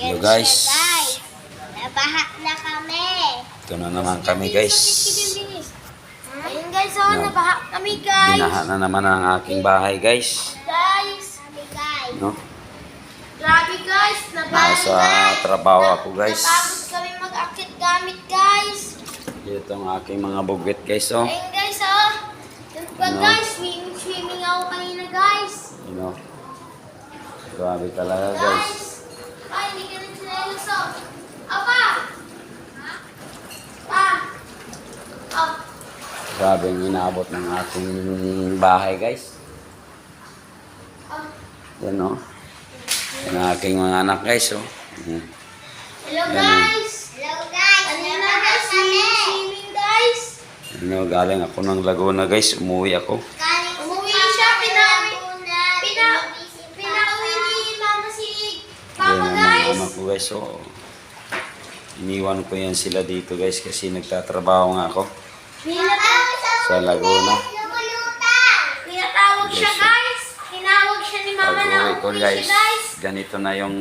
Hello guys. Nabaha na kami. Ito na naman kami guys. Ayun guys, oh, nabaha kami guys. Binaha na naman ang aking bahay guys. Guys. No? Grabe guys, nabaha Nasa guys. trabaho ako guys. Napagod kami mag-akit gamit guys. Dito ang aking mga bugwit guys. Oh. Ayun guys, oh. Yung pa Ano? guys, swimming ako kanina guys. You know. Grabe talaga guys. Ay, hindi ka rin sinelos, oh. Apa? Pa? Oh. Grabe ang inaabot ng aking bahay guys. Oh. Yan o. Yan ang aking mga anak guys. Oh. Hello Yan, guys. Hello guys. Kanina guys, swimming guys. Ano, galing ako ng Laguna guys. Umuwi ako. Umuwi siya, pinauwi ni mama si Yan Papa ang mga guys. anak ko guys. So, iniwan ko yan sila dito guys kasi nagtatrabaho nga ako sa Laguna. Pinatawag siya guys. Tinawag siya ni mama na Pag-uwi ko umuwi guys, siya guys. ganito na yung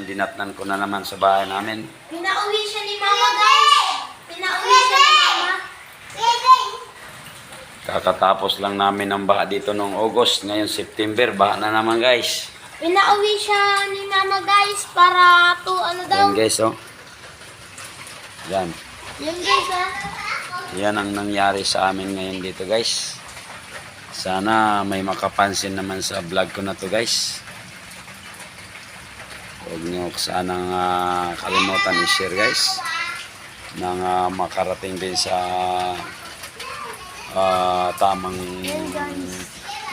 dinatnan ko na naman sa bahay namin. Pinauwi siya ni mama guys. Pinauwi siya ni mama. Kakatapos lang namin ng baha dito noong August. Ngayon September, baha na naman guys. Pinauwi siya ni mama guys para to ano daw. Yan guys oh. Yan. Yan guys ha. Yan ang nangyari sa amin ngayon dito guys. Sana may makapansin naman sa vlog ko na to guys. Huwag nyo sanang kalimutan i-share guys. Nang makarating din sa tamang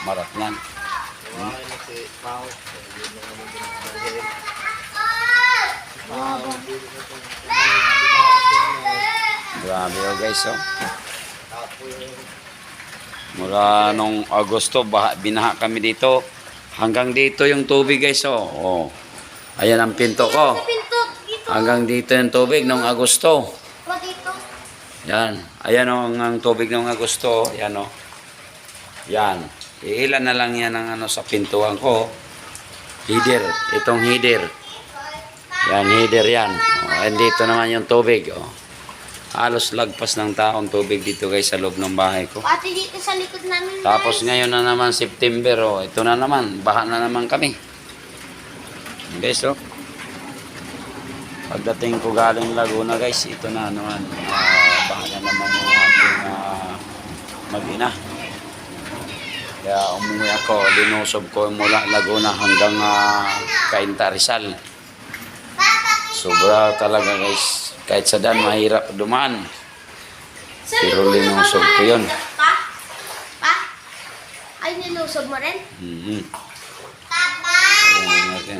maratnan. Grabe oh guys oh. Mula nung Agosto, binaha kami dito. Hanggang dito yung tubig guys oh. Oh. Ayan ang pinto ko. Pinto dito. Hanggang dito yung tubig nung Agosto. Pa dito. Yan. Ayan oh, ang tubig nung Agosto. Yan oh. Yan. Ilan na lang yan ang ano sa pintuan ko. Header. Itong header. Yan, header yan. Oh, and dito naman yung tubig oh. Halos lagpas ng taong tubig dito guys sa loob ng bahay ko. Pati dito sa likod namin Tapos guys. ngayon na naman September oh. Ito na naman. Baha na naman kami. Guys oh. Pagdating ko galing Laguna guys, ito na naman. Baha na naman yung ating mag-ina. Kaya umuwi ako. Linusob ko mula Laguna hanggang Cainta Rizal. Sobra talaga guys. Kahit sa daan, mahirap dumaan. Pero linusob ko yun. Pa? Ay, nilusob mo rin? Papa! Ayan natin,